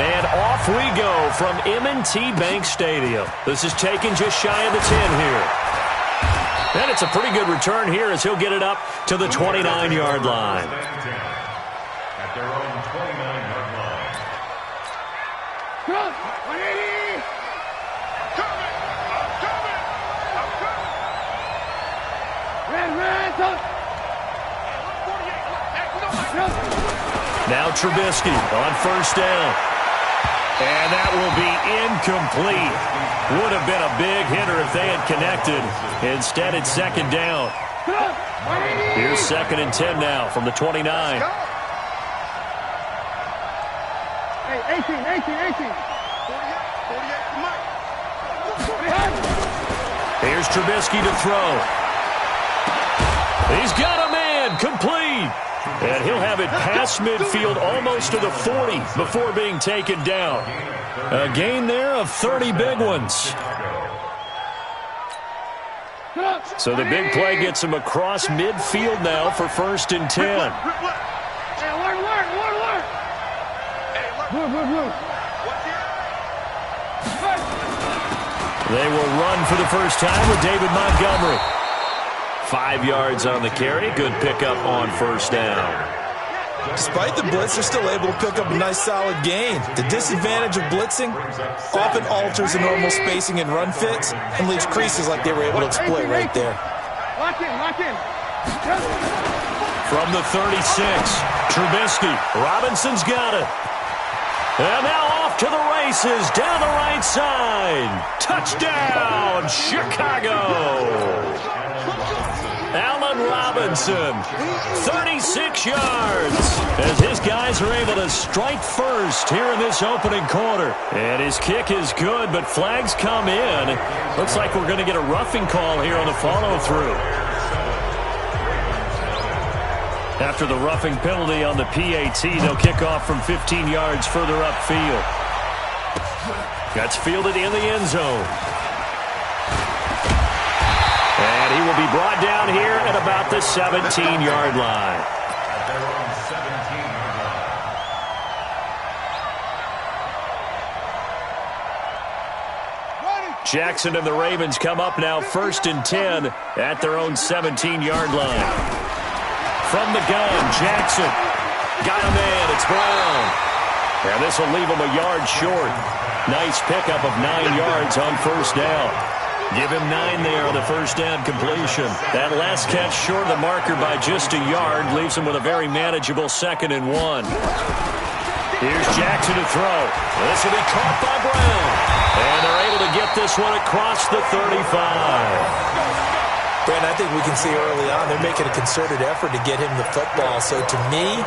And off we go from M&T Bank Stadium. This is taken just shy of the 10 here. And it's a pretty good return here as he'll get it up to the 29-yard line. At their own 29-yard line. Now Trubisky on first down. And that will be incomplete. Would have been a big hitter if they had connected. Instead, it's second down. Here's 2nd and 10 now from the 29. Hey, 18. Here's Trubisky to throw. He's got a man, complete. And he'll have it past midfield almost to the 40 before being taken down. A gain there of 30 big ones. So the big play gets him across midfield now for 1st and 10. They will run for the first time with David Montgomery. 5 yards on the carry. Good pickup on first down. Despite the blitz, they're still able to pick up a nice solid gain. The disadvantage of blitzing often alters the normal spacing and run fits and leaves creases like they were able to exploit right there. Lock in. From the 36, Trubisky. Robinson's got it. And now off to the races, down the right side. Touchdown, Chicago. Allen Robinson, 36 yards, as his guys are able to strike first here in this opening quarter. And his kick is good, but flags come in. Looks like we're going to get a roughing call here on the follow-through. After the roughing penalty on the PAT, they'll kick off from 15 yards further upfield. That's fielded in the end zone. And he will be brought down here at about the 17-yard line. At their own 17-yard line. Jackson and the Ravens come up now 1st and 10 at their own 17-yard line. From the gun, Jackson. Got a man, it's Brown. And this will leave him a yard short. Nice pickup of 9 yards on first down. Give him 9 there on the first down completion. That last catch short of the marker by just a yard leaves him with a very manageable 2nd and 1. Here's Jackson to throw. This will be caught by Brown. And they're able to get this one across the 35. Brent, I think we can see early on they're making a concerted effort to get him the football. So to me,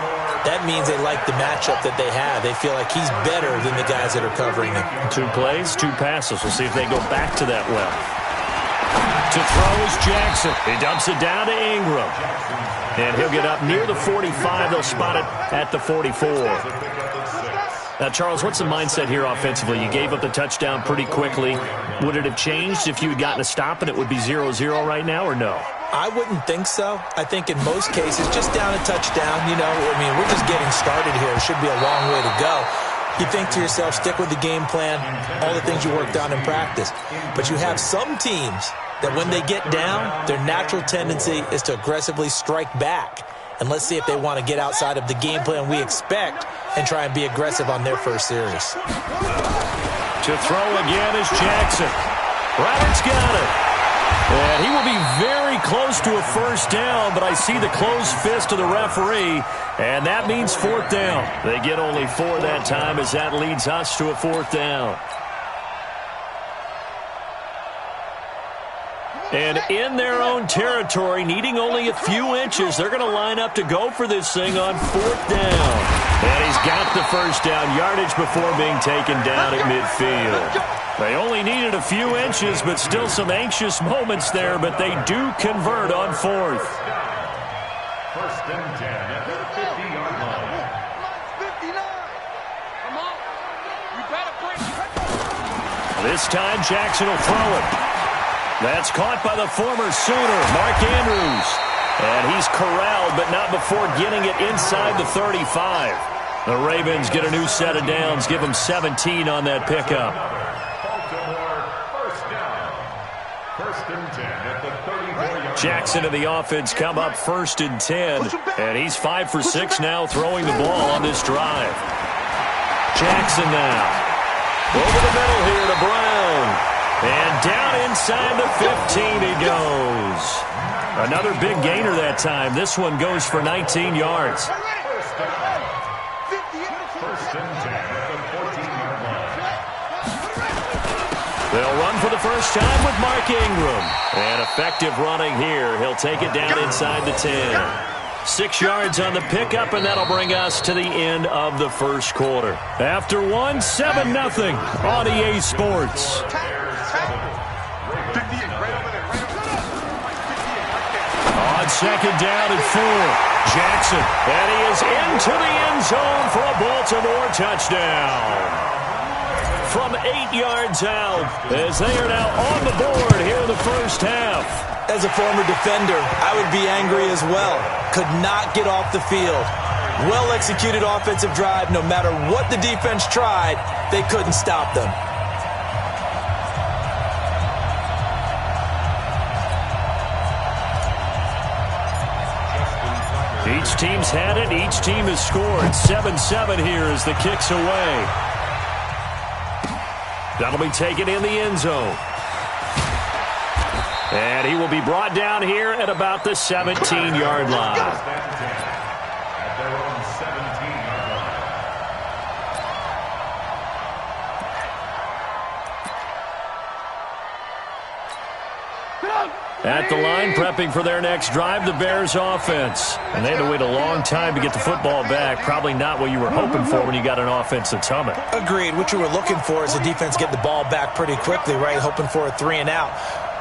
that means they like the matchup that they have. They feel like he's better than the guys that are covering him. 2 plays, 2 passes. We'll see if they go back to that well. To throw is Jackson. He dumps it down to Ingram. And he'll get up near the 45. They'll spot it at the 44. Now, Charles, what's the mindset here offensively? You gave up the touchdown pretty quickly. Would it have changed if you had gotten a stop and it would be 0-0 right now, or no? I wouldn't think so. I think in most cases, just down a touchdown, we're just getting started here. It should be a long way to go. You think to yourself, stick with the game plan, all the things you worked on in practice. But you have some teams that when they get down, their natural tendency is to aggressively strike back. And let's see if they want to get outside of the game plan we expect and try and be aggressive on their first series. To throw again is Jackson. Roberts got it. And he will be very close to a first down, but I see the closed fist of the referee, and that means 4th down. They get only 4 that time as that leads us to a 4th down. And in their own territory, needing only a few inches, they're going to line up to go for this thing on 4th down. And he's got the first down yardage before being taken down at midfield. They only needed a few inches, but still some anxious moments there, but they do convert on 4th. 1st and 10 at their 50-yard line. This time, Jackson will throw it. That's caught by the former Sooner, Mark Andrews. And he's corralled, but not before getting it inside the 35. The Ravens get a new set of downs, give them 17 on that pickup. Jackson and the offense come up 1st and 10, and he's 5 for 6 now throwing the ball on this drive. Jackson now. Over the middle here to Brown. And down inside the 15 he goes. Another big gainer that time. This one goes for 19 yards. They'll run for the first time with Mark Ingram. And effective running here. He'll take it down inside the 10. 6 yards on the pickup, and that'll bring us to the end of the first quarter. After one, 7-0 on EA Sports. On second down and 4, Jackson. And he is into the end zone for a Baltimore touchdown. From 8 yards out, as they are now on the board here in the first half. As a former defender, I would be angry as well. Could not get off the field. Well-executed offensive drive. No matter what the defense tried, they couldn't stop them. Each team's had it. Each team has scored. 7-7 here as the kick's away. That'll be taken in the end zone. And he will be brought down here at about the 17-yard line. At the line, prepping for their next drive, the Bears offense. And they had to wait a long time to get the football back. Probably not what you were hoping for when you got an offense that's humming. Agreed. What you were looking for is the defense getting the ball back pretty quickly, right? Hoping for a 3-and-out.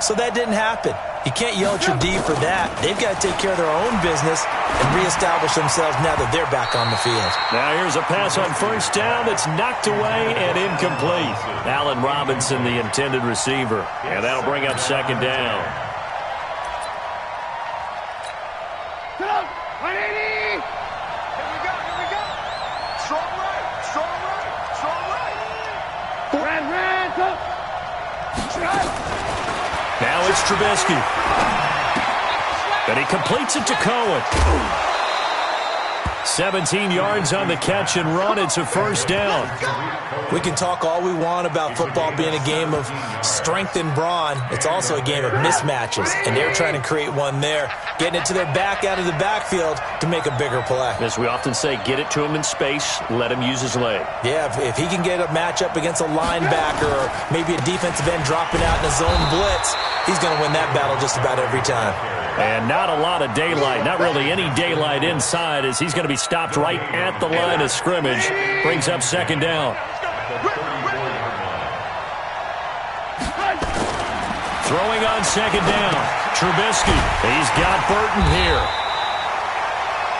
So that didn't happen. You can't yell at your D for that. They've got to take care of their own business and reestablish themselves now that they're back on the field. Now here's a pass on first down that's knocked away and incomplete. Allen Robinson, the intended receiver. And that'll bring up second down. Now it's Trubisky. And he completes it to Cohen. 17 yards on the catch and run. It's a first down. We can talk all we want about football being a game of strength and brawn. It's also a game of mismatches, and they're trying to create one there, getting it to their back out of the backfield to make a bigger play. As we often say, get it to him in space, let him use his leg. Yeah, if he can get a matchup against a linebacker or maybe a defensive end dropping out in a zone blitz, he's going to win that battle just about every time. And not a lot of daylight, not really any daylight inside, as he's going to be stopped right at the line of scrimmage. Brings up second down. Throwing on second down. Trubisky. He's got Burton here.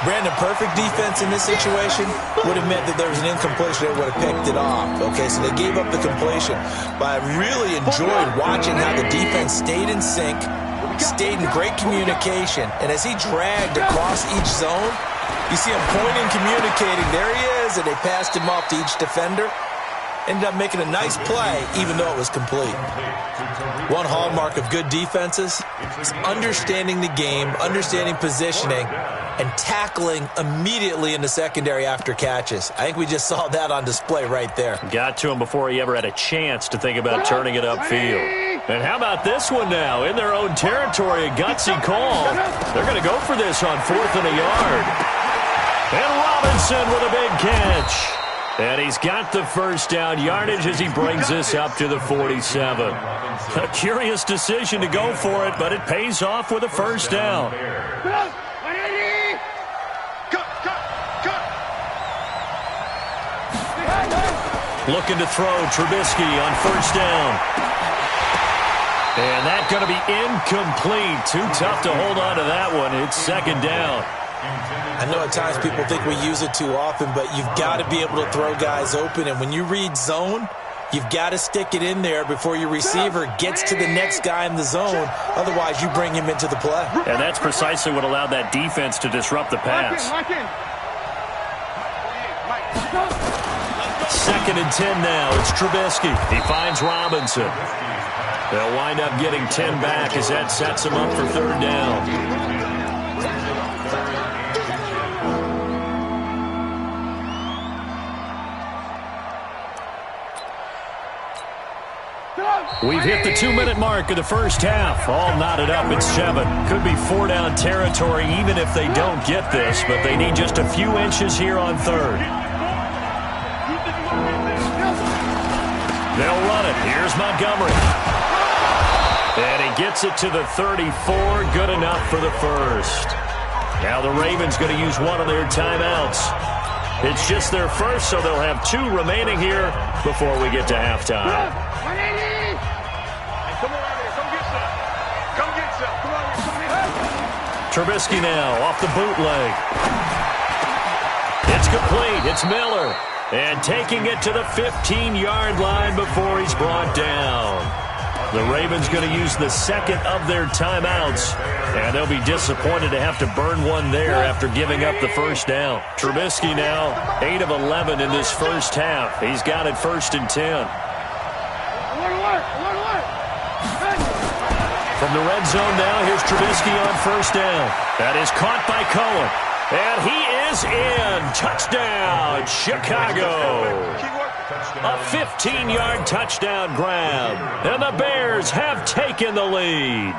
Brandon, perfect defense in this situation would have meant that there was an incompletion that would have picked it off. Okay, so they gave up the completion. But I really enjoyed watching how the defense stayed in sync, stayed in great communication, and as he dragged across each zone, you see him pointing, communicating. There he is, and they passed him off to each defender. Ended up making a nice play, even though it was complete. One hallmark of good defenses is understanding the game, understanding positioning, and tackling immediately in the secondary after catches. I think we just saw that on display right there. Got to him before he ever had a chance to think about turning it upfield. And how about this one now? In their own territory, a gutsy call. They're going to go for this on 4th and a yard. And Robinson with a big catch. And he's got the first down yardage as he brings this up to the 47. A curious decision to go for it, but it pays off with a first down. Looking to throw, Trubisky on first down. And that's going to be incomplete. Too tough to hold on to that one. It's second down. I know at times people think we use it too often, but you've got to be able to throw guys open. And when you read zone, you've got to stick it in there before your receiver gets to the next guy in the zone. Otherwise, you bring him into the play. And that's precisely what allowed that defense to disrupt the pass. 2nd and 10 now. It's Trubisky. He finds Robinson. They'll wind up getting 10 back as that sets him up for 3rd down. We've hit the 2-minute mark of the first half. All knotted up at 7. Could be 4-down territory even if they don't get this, but they need just a few inches here on 3rd. They'll run it. Here's Montgomery. And he gets it to the 34. Good enough for the first. Now the Ravens going to use one of their timeouts. It's just their first, so they'll have 2 remaining here before we get to halftime. Trubisky now off the bootleg. It's complete. It's Miller. And taking it to the 15-yard line before he's brought down. The Ravens going to use the 2nd of their timeouts. And they'll be disappointed to have to burn one there after giving up the first down. Trubisky now 8 of 11 in this first half. He's got it 1st and 10. From the red zone now, here's Trubisky on 1st down. That is caught by Cohen. And he is in. Touchdown, Chicago. A 15-yard touchdown grab. And the Bears have taken the lead.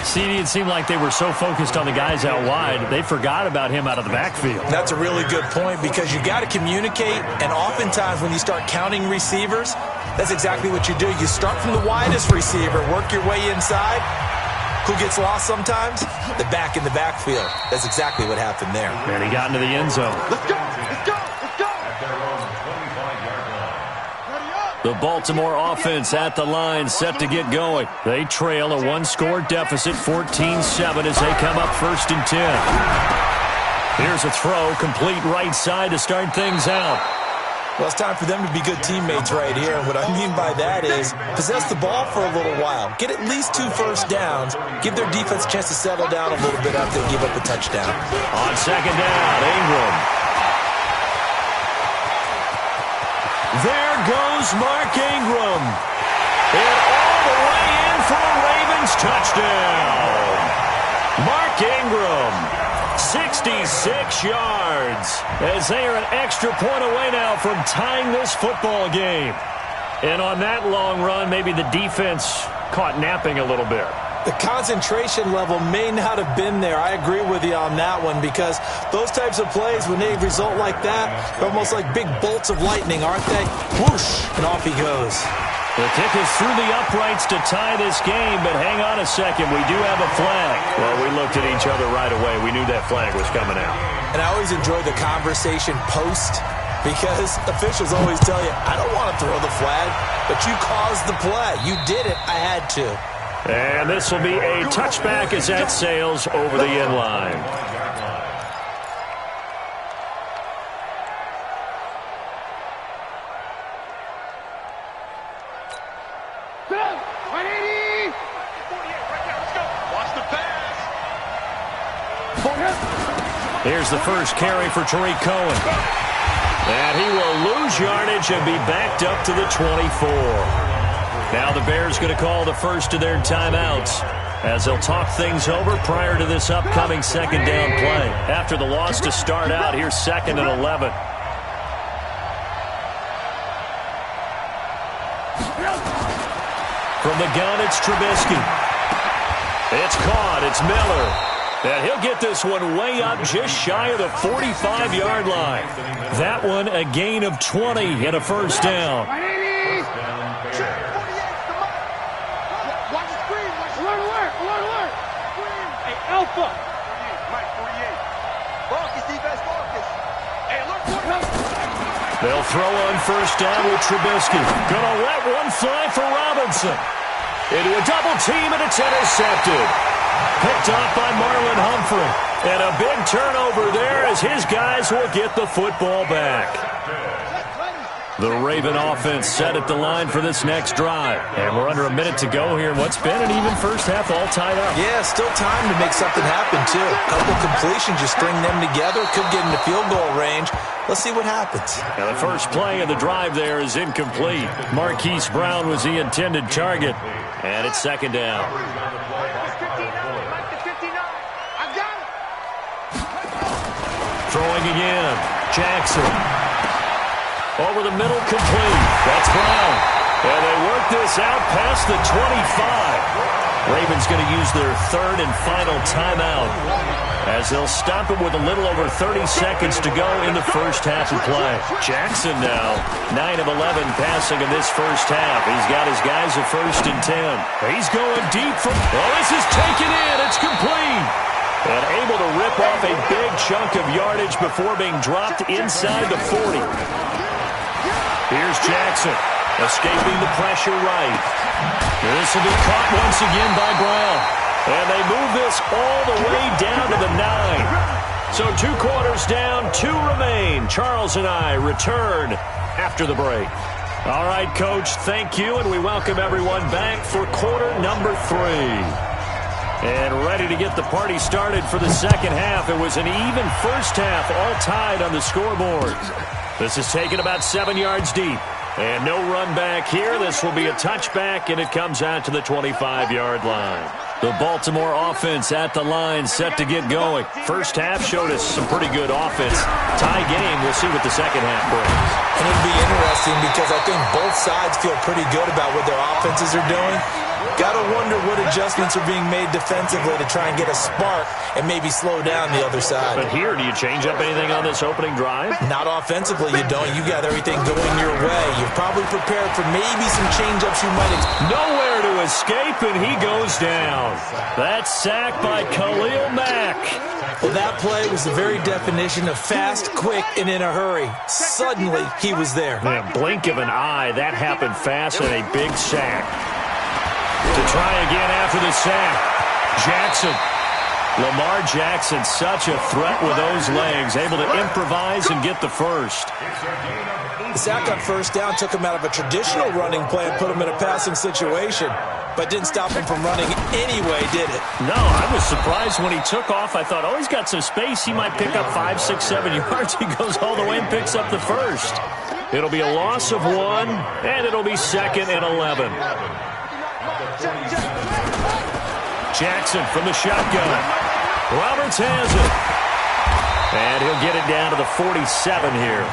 CD, it seemed like they were so focused on the guys out wide, they forgot about him out of the backfield. That's a really good point because you got to communicate, and oftentimes when you start counting receivers, that's exactly what you do. You start from the widest receiver, work your way inside. Who gets lost sometimes? The back in the backfield. That's exactly what happened there. And he got into the end zone. Let's go! Let's go! Let's go! The Baltimore offense at the line, set to get going. They trail a 1-score deficit, 14-7 as they come up 1st and 10. Here's a throw, complete right side to start things out. Well, it's time for them to be good teammates right here. And what I mean by that is possess the ball for a little while. Get at least 2 first downs. Give their defense a chance to settle down a little bit after they give up a touchdown. On 2nd down, Ingram. There goes Mark Ingram. And all the way in for a Ravens touchdown. Mark Ingram, 66 yards, as they are an extra point away now from tying this football game. And on that long run, maybe the defense caught napping a little bit. The concentration level may not have been there. I agree with you on that one because those types of plays, when they result like that, they're almost like big bolts of lightning, aren't they? Whoosh, and off he goes. The kick is through the uprights to tie this game, but hang on a second. We do have a flag. Well, we looked at each other right away. We knew that flag was coming out. And I always enjoy the conversation post because officials always tell you, I don't want to throw the flag, but you caused the play. You did it. I had to. And this will be a touchback as that sails over the end line. Here's the first carry for Tariq Cohen. And he will lose yardage and be backed up to the 24. Now the Bears going to call the first of their timeouts as they'll talk things over prior to this upcoming 2nd down play. After the loss to start out, here's 2nd and 11. From the gun, it's Trubisky. It's caught. It's Miller. And he'll get this one way up just shy of the 45-yard line. That one a gain of 20 and a first down. Alpha. They'll throw on 1st down with Trubisky. Gonna let one fly for Robinson. Into a double team, and it's intercepted. Picked off by Marlon Humphrey. And a big turnover there as his guys will get the football back. The Raven offense set at the line for this next drive. And we're under a minute to go here. What's been an even first half, all tied up. Yeah, still time to make something happen, too. A couple completions, you string them together, could get into field goal range. Let's see what happens. Now the first play of the drive there is incomplete. Marquise Brown was the intended target. And it's second down. Throwing again. Jackson. Over the middle, complete. That's Brown. And they work this out past the 25. Ravens going to use their third and final timeout as they'll stop it with a little over 30 seconds to go in the first half of play. Jackson now, 9 of 11 passing in this first half. He's got his guys at 1st and 10. He's going deep from... Oh, this is taken in. It's complete. And able to rip off a big chunk of yardage before being dropped inside the 40. Here's Jackson, escaping the pressure right. This will be caught once again by Brown. And they move this all the way down to the 9. So 2 quarters down, 2 remain. Charles and I return after the break. All right, Coach, thank you, and we welcome everyone back for quarter number 3. And ready to get the party started for the second half. It was an even first half, all tied on the scoreboard. This is taken about 7 yards deep. And no run back here. This will be a touchback, and it comes out to the 25-yard line. The Baltimore offense at the line, set to get going. First half showed us some pretty good offense. Tie game, we'll see what the second half brings. And it'll be interesting because I think both sides feel pretty good about what their offenses are doing. Got to wonder what adjustments are being made defensively to try and get a spark and maybe slow down the other side. But here, do you change up anything on this opening drive? Not offensively, you don't. You got everything going your way. You're probably prepared for maybe some change-ups you might expect. Nowhere to escape, and he goes down. That's sacked by Khalil Mack. Well, that play was the very definition of fast, quick, and in a hurry. Suddenly, he was there. In a blink of an eye, that happened fast and a big sack. To try again after the sack. Jackson. Lamar Jackson, such a threat with those legs, able to improvise and get the first. The sack on first down took him out of a traditional running play and put him in a passing situation, but didn't stop him from running anyway, did it? No, I was surprised when he took off. I thought, oh, he's got some space. He might pick up 5, 6, 7 yards. He goes all the way and picks up the first. It'll be a loss of 1, and it'll be 2nd and 11. Jackson from the shotgun. Roberts has it. And he'll get it down to the 47 here.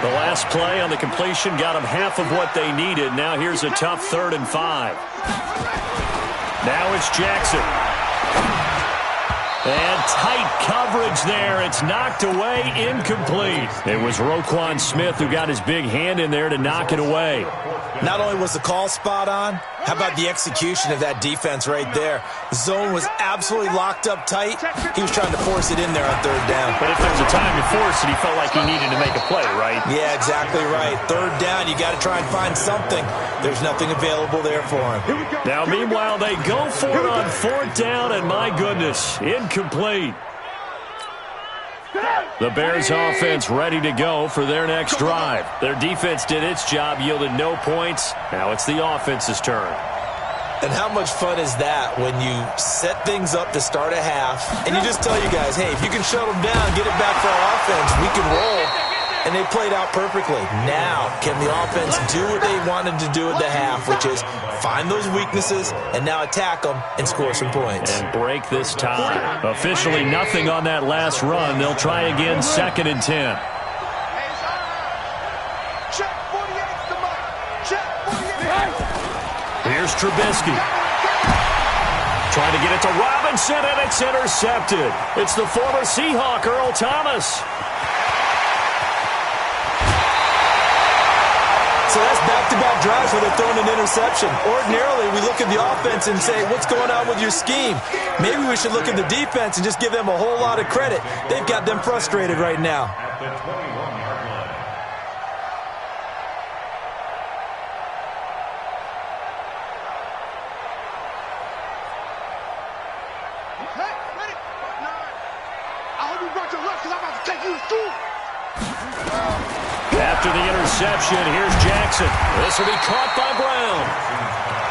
The last play on the completion got them half of what they needed. Now here's a tough 3rd and 5. Now it's Jackson. And tight coverage there. It's knocked away, incomplete. It was Roquan Smith who got his big hand in there to knock it away. Not only was the call spot on, how about the execution of that defense right there? The zone was absolutely locked up tight. He was trying to force it in there on 3rd down. But if there's a time to force it, he felt like he needed to make a play, right? Yeah, exactly right. 3rd down, you got to try and find something. There's nothing available there for him. Now, meanwhile, they go for it on 4th down, and my goodness, incomplete. The Bears offense ready to go for their next drive. Their defense did its job, yielded no points. Now it's the offense's turn. And how much fun is that when you set things up to start a half and you just tell you guys, hey, if you can shut them down, get it back for our offense, we can roll. And they played out perfectly. Now, can the offense do what they wanted to do at the half, which is find those weaknesses and now attack them and score some points. And break this tie. Officially nothing on that last run. They'll try again, 2nd and 10. Here's Trubisky. Trying to get it to Robinson, and it's intercepted. It's the former Seahawk, Earl Thomas. So that's back-to-back drives where they're throwing an interception. Ordinarily, we look at the offense and say, what's going on with your scheme? Maybe we should look at the defense and just give them a whole lot of credit. They've got them frustrated right now. At the 21-yard line. After the interception, here's Jackson. This will be caught by Brown.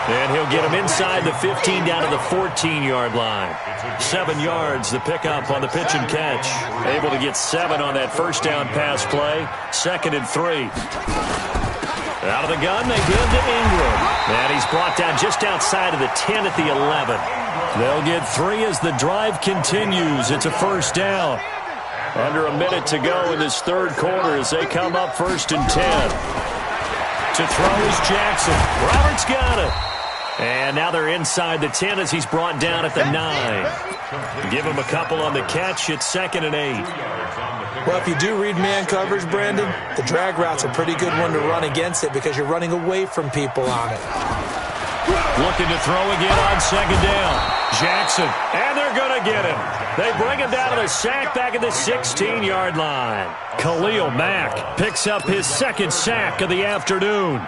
And he'll get him inside the 15 down to the 14-yard line. 7 yards, the pickup on the pitch and catch. Able to get 7 on that first down pass play. 2nd and 3. Out of the gun, they give to Ingram. And he's brought down just outside of the 10 at the 11. They'll get 3 as the drive continues. It's a first down. Under a minute to go in this third quarter as they come up 1st and 10. To throw is Jackson. Roberts got it. And now they're inside the 10 as he's brought down at the 9. Give him a couple on the catch. It's 2nd and 8. Well, if you do read man coverage, Brandon, the drag route's a pretty good one to run against it because you're running away from people on it. Looking to throw again on 2nd down. Jackson, and they're going to get him. They bring him down to the sack back at the 16-yard line. Khalil Mack picks up his 2nd sack of the afternoon.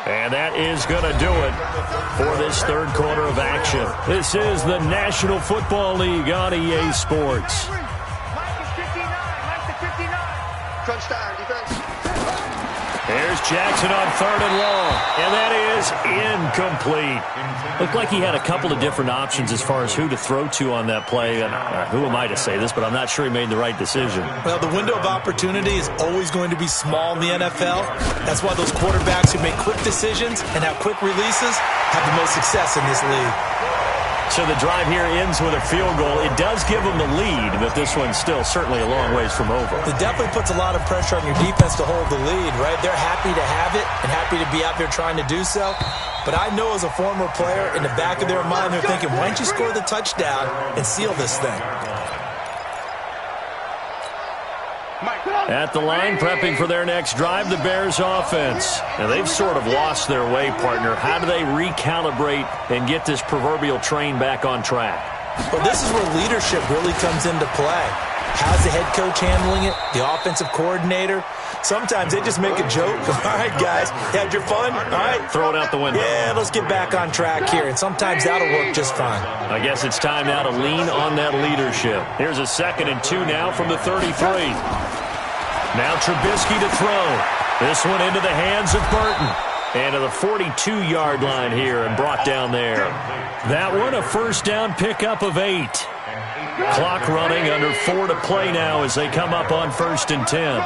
And that is going to do it for this third quarter of action. This is the National Football League on EA Sports. Crunch time, defense. Here's Jackson on 3rd and long, and that is incomplete. Looked like he had a couple of different options as far as who to throw to on that play. And who am I to say this, but I'm not sure he made the right decision. Well, the window of opportunity is always going to be small in the NFL. That's why those quarterbacks who make quick decisions and have quick releases have the most success in this league. So the drive here ends with a field goal. It does give them the lead, but this one's still certainly a long ways from over. It definitely puts a lot of pressure on your defense to hold the lead, right? They're happy to have it and happy to be out there trying to do so. But I know as a former player, in the back of their mind, they're thinking, why don't you score the touchdown and seal this thing? At the line, prepping for their next drive, the Bears offense. Now, they've sort of lost their way, partner. How do they recalibrate and get this proverbial train back on track? Well, this is where leadership really comes into play. How's the head coach handling it? The offensive coordinator? Sometimes they just make a joke. All right, guys, you had your fun? All right. Throw it out the window. Yeah, let's get back on track here. And sometimes that'll work just fine. I guess it's time now to lean on that leadership. Here's a 2nd and 2 now from the 33. Now Trubisky to throw. This one into the hands of Burton. And to the 42-yard line here and brought down there. That one a first down pickup of 8. Clock running under 4 to play now as they come up on 1st and 10.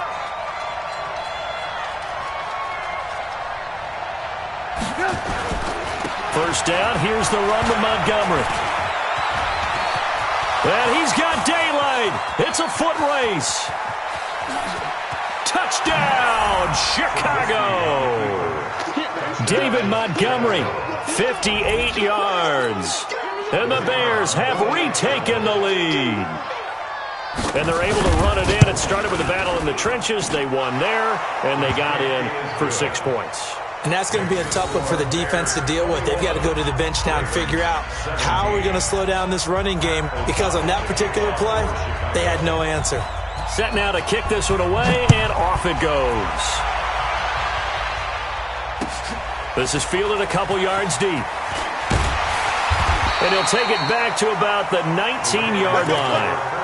First down, here's the run to Montgomery. And he's got daylight. It's a foot race. Touchdown, Chicago. David Montgomery, 58 yards. And the Bears have retaken the lead. And they're able to run it in. It started with a battle in the trenches. They won there, and they got in for 6 points. And that's going to be a tough one for the defense to deal with. They've got to go to the bench now and figure out how we're going to slow down this running game, because on that particular play, they had no answer. Set now to kick this one away, and off it goes. This is fielded a couple yards deep. And he'll take it back to about the 19-yard line.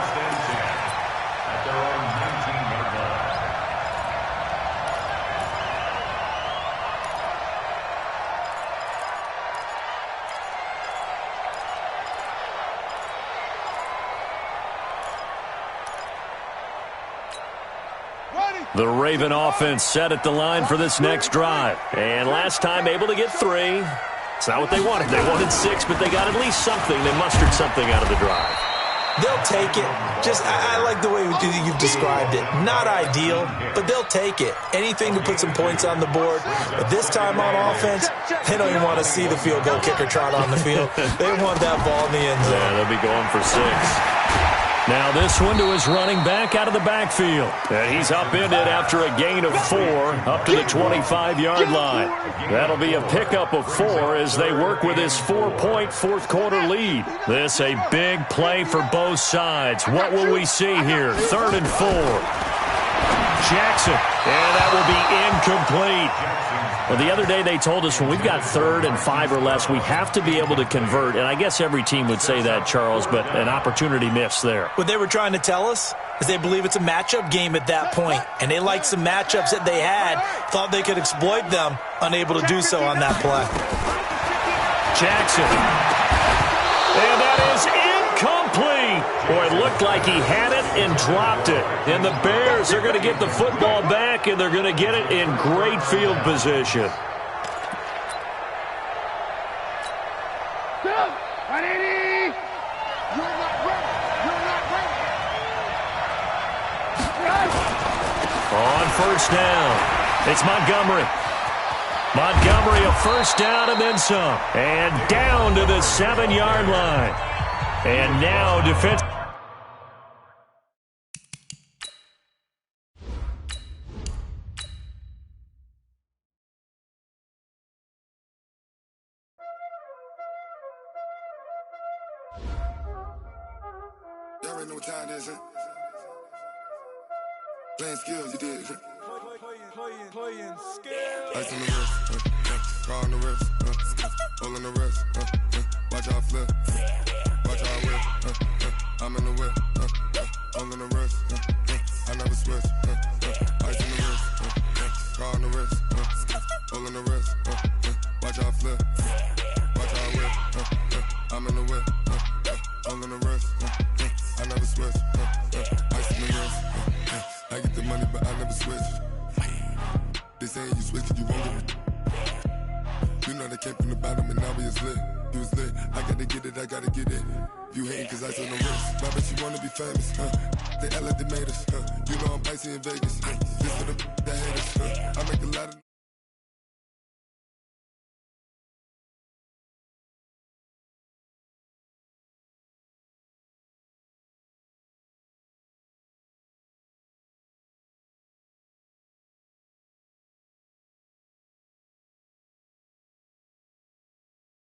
The Raven offense set at the line for this next drive. And last time able to get 3. It's not what they wanted. They wanted 6, but they got at least something. They mustered something out of the drive. They'll take it. I like the way you've described it. Not ideal, but they'll take it. Anything to put some points on the board. But this time on offense, they don't even want to see the field goal kicker trot on the field. They want that ball in the end zone. Yeah, they'll be going for 6. Now this one to his running back out of the backfield. And he's upended after a gain of 4 up to the 25-yard line. That'll be a pickup of 4 as they work with this 4-point fourth quarter lead. This a big play for both sides. What will we see here? 3rd and 4. Jackson. And that will be incomplete. Well, the other day they told us when we've got 3rd and 5 or less, we have to be able to convert. And I guess every team would say that, Charles, but an opportunity missed there. What they were trying to tell us is they believe it's a matchup game at that point. And they liked some matchups that they had, thought they could exploit them, unable to do so on that play. Jackson. And that is incomplete. Boy, it looked like he had it and dropped it. And the Bears are going to get the football back, and they're going to get it in great field position. On first down, it's Montgomery. Montgomery, a first down and then some. And down to the 7-yard line. And now defense. Y'all already know what time it is, huh? Playing skills, you did. Playing skills. Ice on the wrist, car on the wrist, hole in the wrist, watch out flip, watch out whip, I'm in the whip, hole in the wrist, I never switch, ice on the wrist, car on the wrist, hole in the wrist, watch out flip, watch out whip, I'm in the whip, hole in the wrist, I never switch, ice on the wrist, I get the money but I never switch. They saying you switch it, you won't get it. You know they came from the bottom and now we is lit. You was lit, I gotta get it, I gotta get it. You hating cause ice on the wrist. Why bet you wanna be famous, They act like they made us, You know I'm icy in Vegas, This for the that hate us, I make a lot of